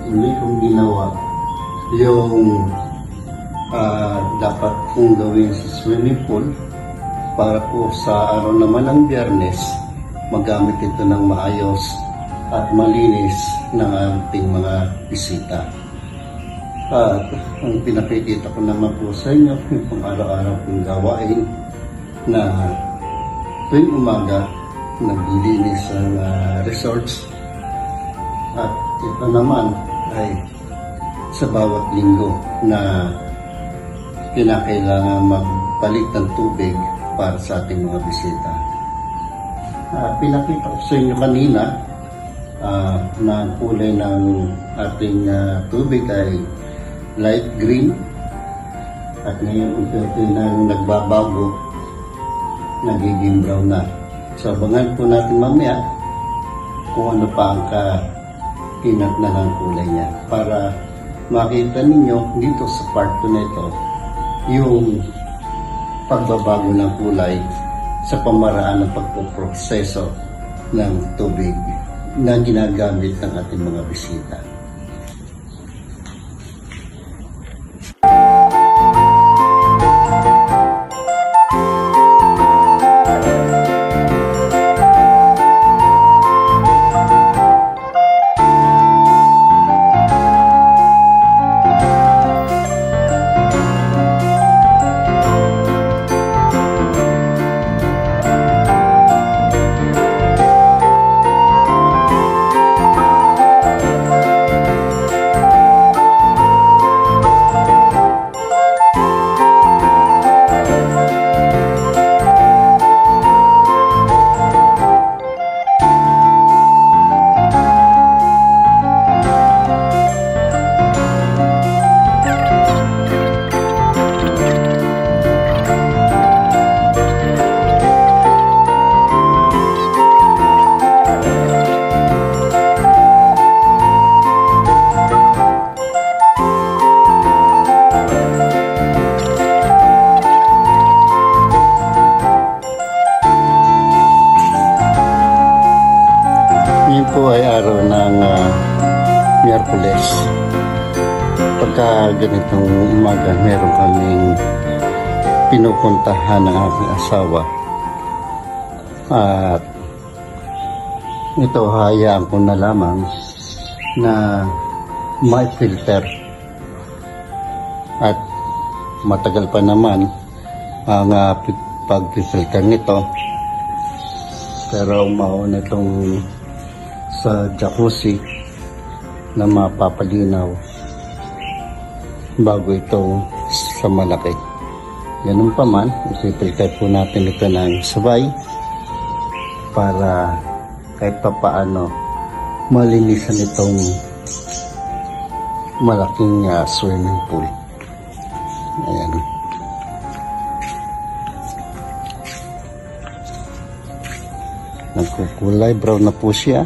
uli kong ginawa yung dapat kong gawin sa swimming pool para po sa araw naman ng Biyernes magamit ito ng maayos at malinis ng ating mga bisita. At ang pinakikita ko naman po sa inyo yung pang-araw-araw kong gawain na tuwing umaga naglilinis ang resorts. At ito naman ay sa bawat linggo na kinakailangan magpalit ng tubig para sa ating mga bisita. Pinakita ko sa inyo kanina na ang kulay ng ating tubig ay light green at ngayon unti-unti na nagbabago, nagiging brown na. So abangan po natin mamaya kung ano pa ang kahinat na ng kulay niya para makita ninyo dito sa part 2 na ito yung pagbabago ng kulay sa pamaraan ng pagpoproseso ng tubig na ginagamit ng ating mga bisita. Po ay araw ng Miyerkules. Pagka ganitong umaga, meron kaming pinupuntahan ng aking asawa. At ito, hayaan ko na lamang na may filter. At matagal pa naman ang pag-filter nito. Pero mauna itong sa jacuzzi na mapapalinaw bago ito sa malaki. Ganun pa man, isipilter po natin ito ng sabay para kahit pa paano malinisan itong malaking swimming pool. Ayan. Nagkukulay brown na po siya.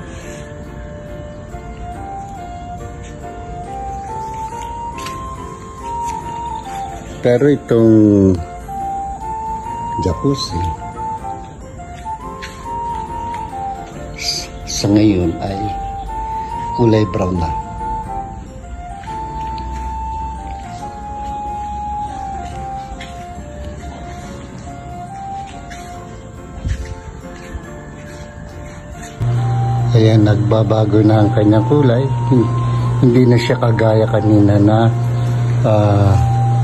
Pero itong jacuzzi sa ngayon ay kulay brown na. Kaya nagbabago na ang kanyang kulay. Hindi na siya kagaya kanina na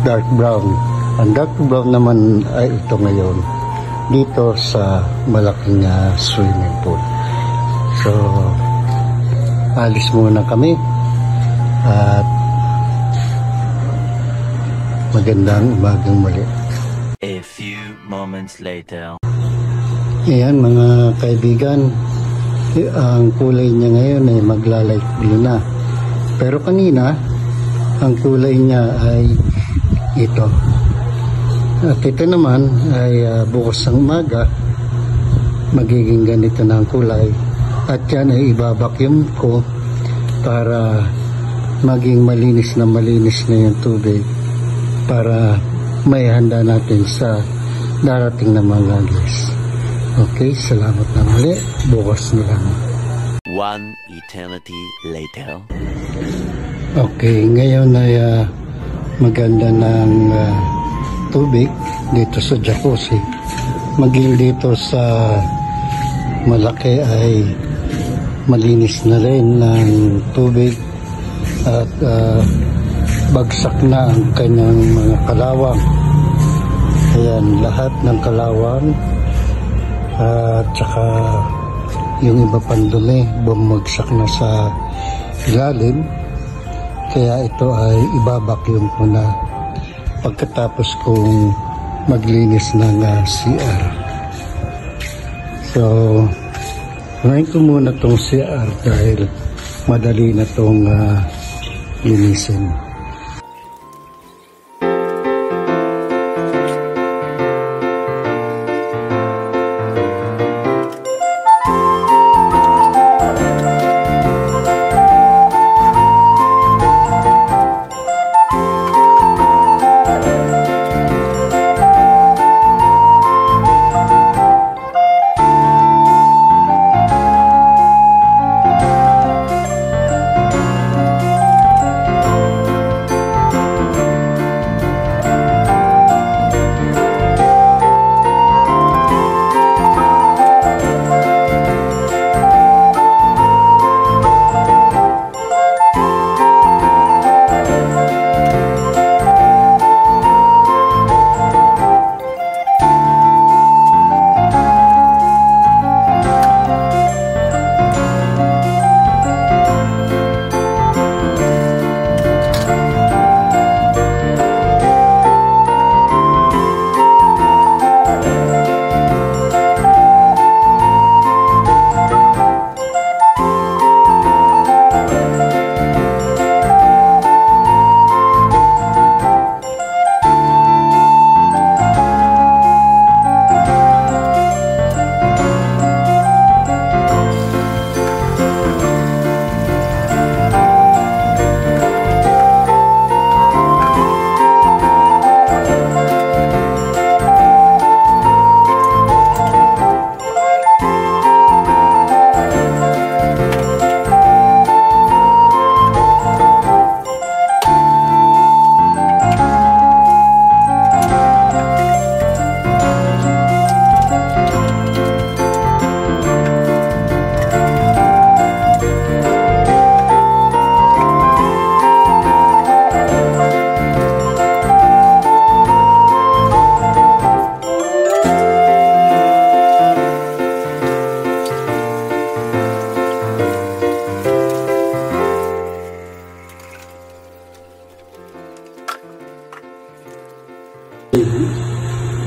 dark brown. Ang dark brown naman ay ito ngayon dito sa malaking swimming pool. So alis muna kami at magandang umagang muli. A few moments later. Ayan mga kaibigan, ang kulay niya ngayon ay magla-light blue na. Pero kanina ang kulay niya ay ito. At ito naman ay bukas ng umaga magiging ganito na ang kulay. At yan ay ibabakyum ko para maging malinis na yung tubig para may handa natin sa darating na mga guys. Okay, salamat na muli. Bukas na lang. One eternity later. Okay, ngayon ay maganda ng tubig dito sa jacuzzi. Maging dito sa malaki ay malinis na rin ng tubig at bagsak na ang kanyang mga kalawang. Ayan, lahat ng kalawang at saka yung iba pang dumi bumagsak na sa ilalim. Kaya ito ay ibabakyum ko na pagkatapos kong maglinis ng CR. So, ngayon ko muna itong CR dahil madali na itong linisin.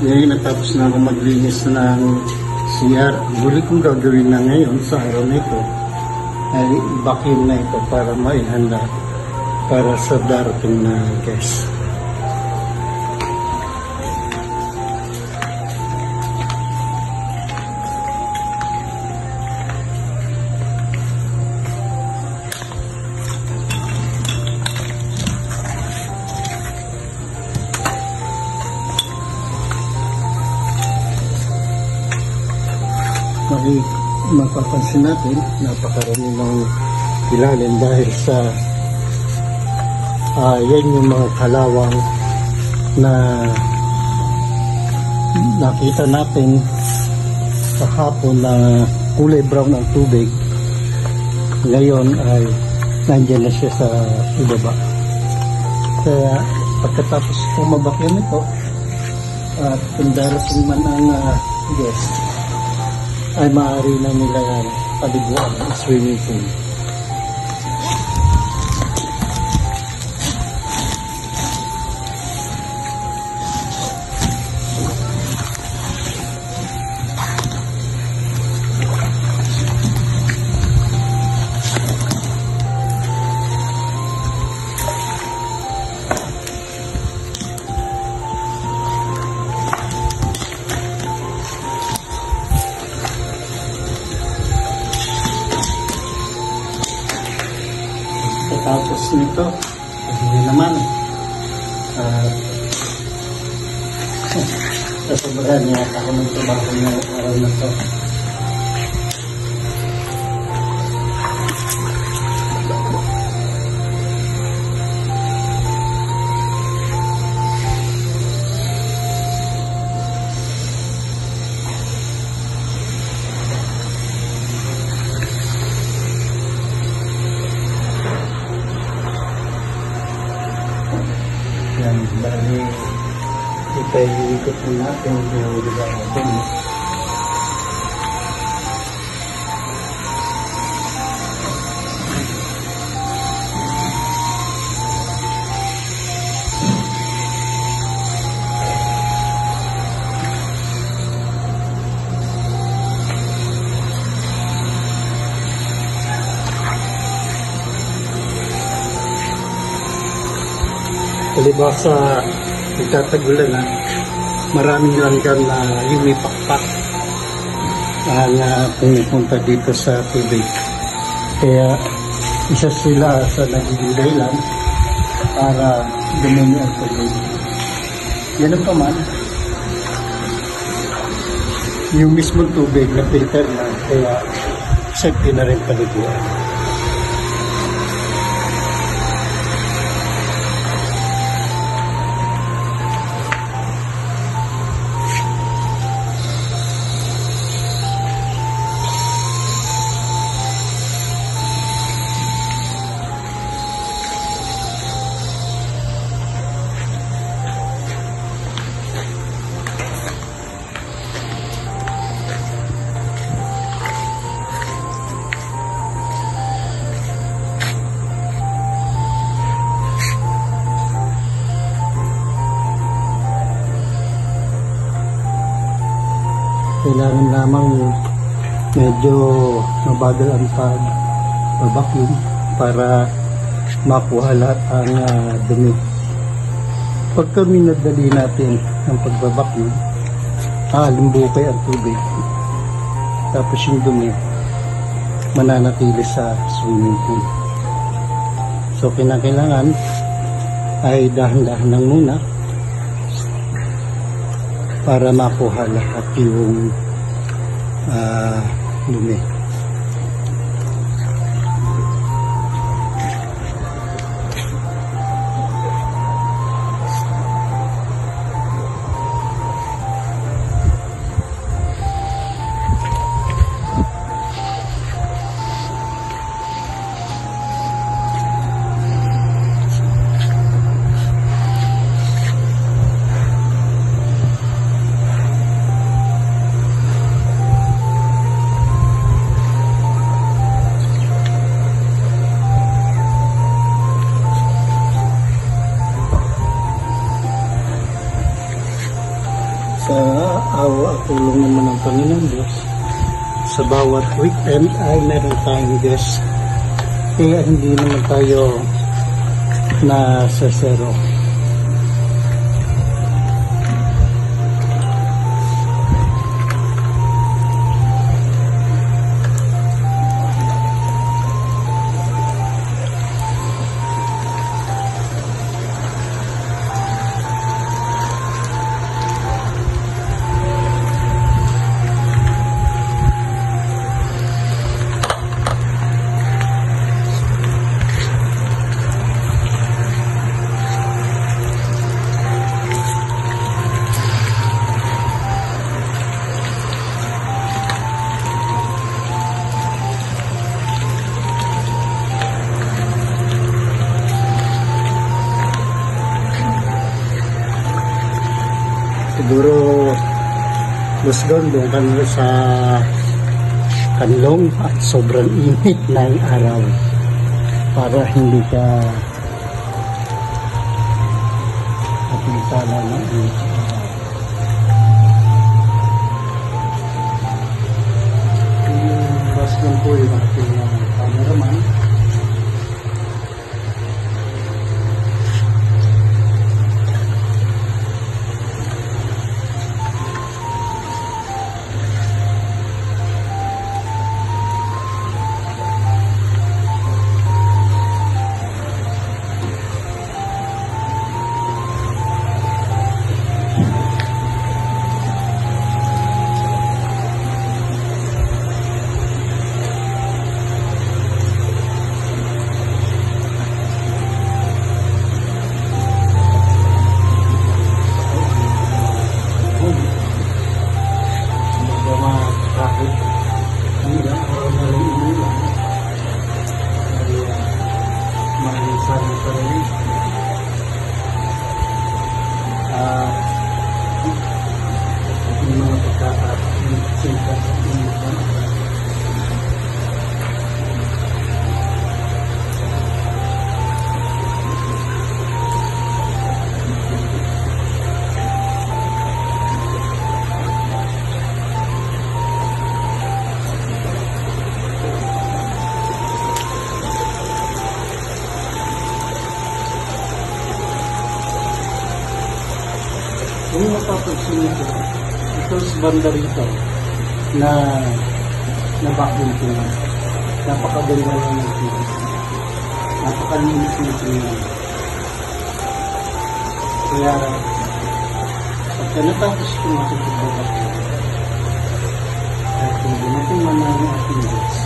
Ngayon natapos na ako maglinis ng CR. Huli kong gagawin na ngayon sa araw na ito ay vacuum na ito para maihanda para sa darating na guest. Mapapansin natin, napakarami ng ilalim dahil sa yan yung mga kalawang na nakita natin sa hapon na kulay brown ang tubig. Ngayon ay nandiyan na siya sa ibaba. Kaya pagkatapos pumabakyan ito at kung darating man ang guest, ay maaari na nila paliguan ang swimming pool. Tapos nito, hindi naman sasabahan niya ako ng trabaho ng araw na to. Ayan, bali ipag-iikot po natin yung lugar natin. Palibasa nagtatagulan na maraming langgam na lumipakpak na pumupunta dito sa tubig. Kaya isa sila sa nagiging dahilan para dumumi ang tubig. Yan pa man, yung mismong tubig na filter na, kaya safety na rin paliguan. Kailangan lamang medyo mabagal ang pag-vacuum para makuha lahat ang dumi. Pag kami nadali natin ang pag-vacuum, lumbukay ang tubig. Tapos yung dumi mananatili sa swimming pool. So kinakailangan ay dahan-dahan lang muna para makuha lahat yung dumi. Sa awa at tulong naman ng Panginoon Diyos, sa bawat weekend ay meron tayong guest. Kaya hindi naman tayo na sa zero. Siguro Luzon doon ka sa Kanlong at sobrang init ng araw para hindi ka napinsala ng init. Yung Luzon po yung ating cameraman. Kung mapapansin ito, ito sa banda rito na vacuum ko. Napakaganda lang ng tubig. Napakalinis ng tubig. Kaya, pagka natapos ko matutubog ako, at hindi natin manang ating Diyos,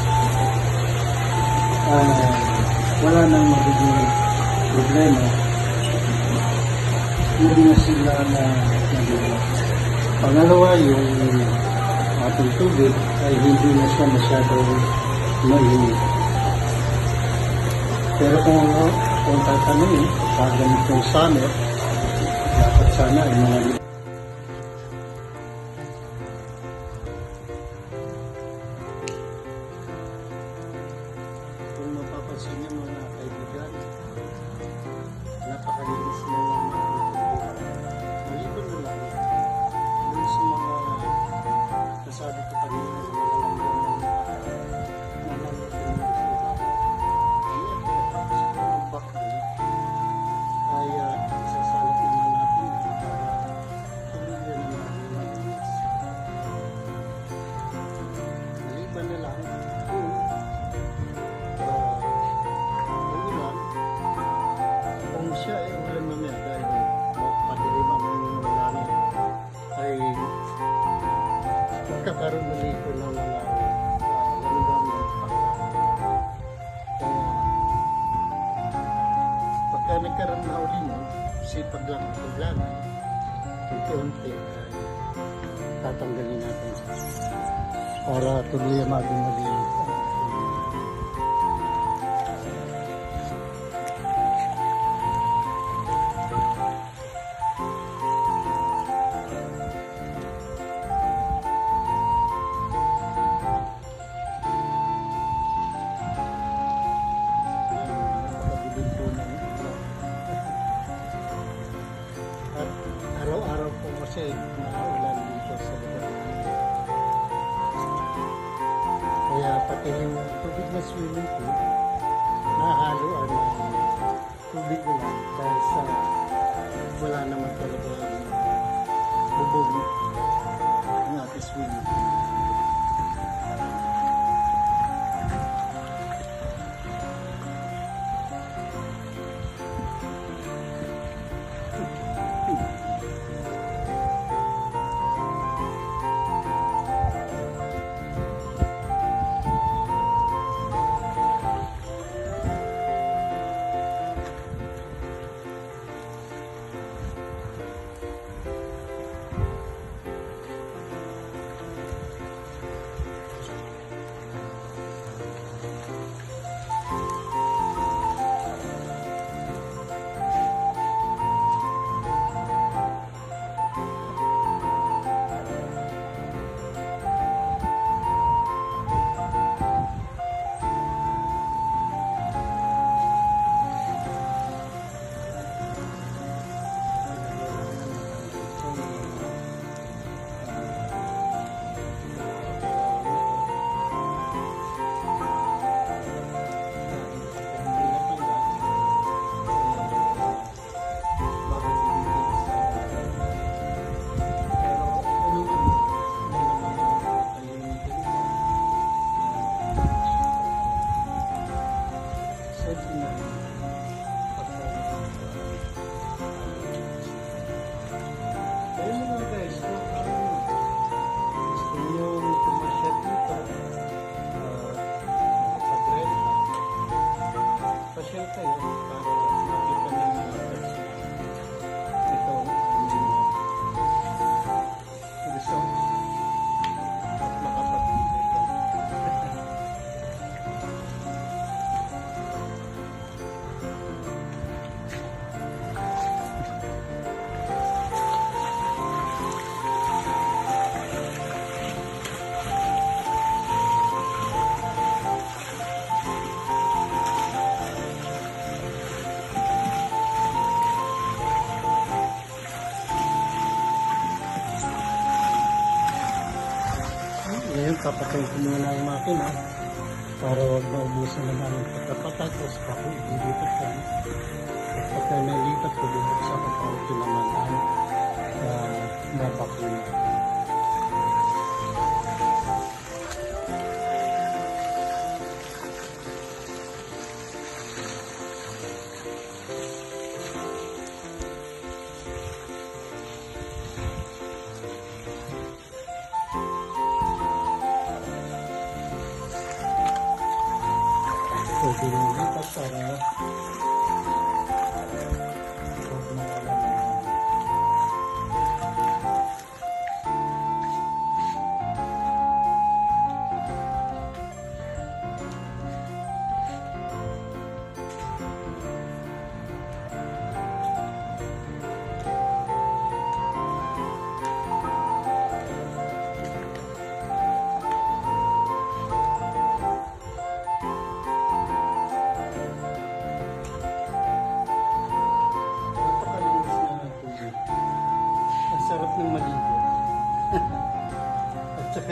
wala nang magiging problema. Hindi na sila na nagawa. Pangalawa, yung ating tubig ay hindi na siya masyadong mainit. Pero kung tatanungin, pag ganitong summer, dapat sana ay mga kung mapapansin niyo mga kaibigan, napakalinis na lang ng tubig. Maliban na lang dun sa mga nasabi ko kanina na malalanggan ng nalalagyan ng sila. Kaya tapos ko ang backbone ay isasalap naman natin para tumigyan na natin malinis. Maliban na lang kung ulan, kung siya ay ulan mamaya dahil madilim ang wala na ay magkakaroon na dito ng mga langgam ng pakla. Kaya pagka nagkaroon na uli mo, sipag lang ang paglanay, unti-unti ay tatanggalin natin para tuloy ang maging malinis. At araw-araw po kasi naulan dito sa lugar namin. Kaya pati yung tubig na swimming pool, nahaluan ng tubig ulan dahil sa wala naman talaga bubog ng ating swimming pool. Ngayon, papatayin ko muna ang makina para huwag maubusan na namin pagkapatak o sa kako, dilipat ka. Pagka nalipat ko, bubuksan ko para tinamaan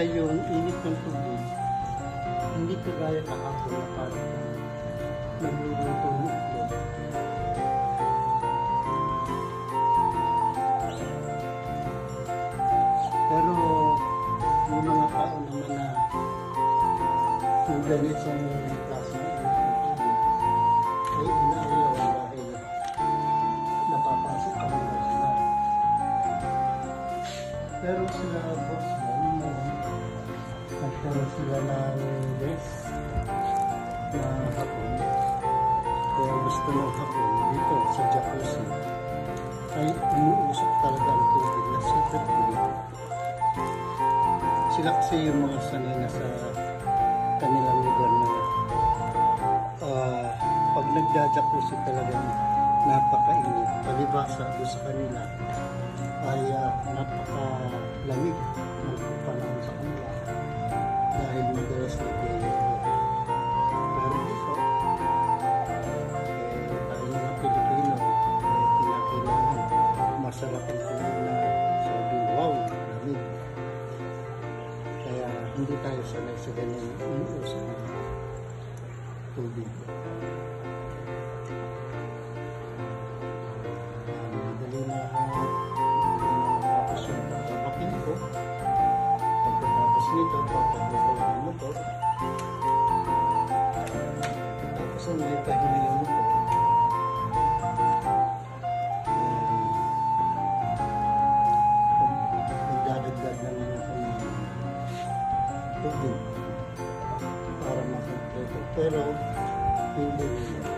yung init ng tubig, hindi kagaya kahapon na parang nagluluto ng itlog. Pero yung mga tao naman na yung ganitong klase ng init ng tubig ay inaayaw dahil napapasok ang mga sila. Pero sila boss mo, nagkaroon sila ng guest na hapon. Kaya gusto ng hapon dito sa jacuzzi ay umuusok talaga ang tubig na super kulit. Sila kasi yung mga sanay na sa kanilang lugar na pag nagja-jacuzzi talagang napakainit. Palibasa doon sa kanila ay napakalamig ng panahon sa kanila dahil madalas nag-iinit. Pero dito, tayo mga Pilipino, kailangan masarap ang kumain na sabing wow, lamig. Kaya hindi tayo sanay sa ganyan inuusap ng tubig. Madali na matapos yung pagkabaking ko. Pagkatapos nito, papabuko yung motor. Pagkatapos ang may pahinga yung motor. Magdadagdag na naman ako ng tubig para makompleto. Pero hindi nila.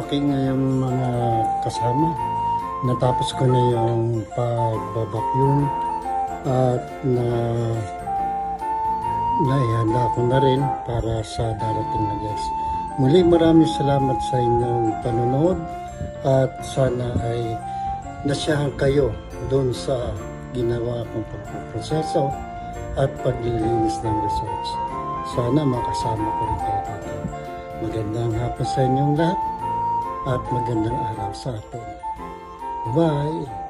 Okay ngayon mga kasama, natapos ko na yung pagbabakyum at naihanda ko na rin para sa darating na guest. Muli maraming salamat sa inyong panonood at sana ay nasiyahan kayo doon sa ginawa kong pagproseso at paglilinis ng resorts. Sana makasama ko rin kayo dito. Magandang hapon sa inyong lahat at magandang araw sa atin. Bye!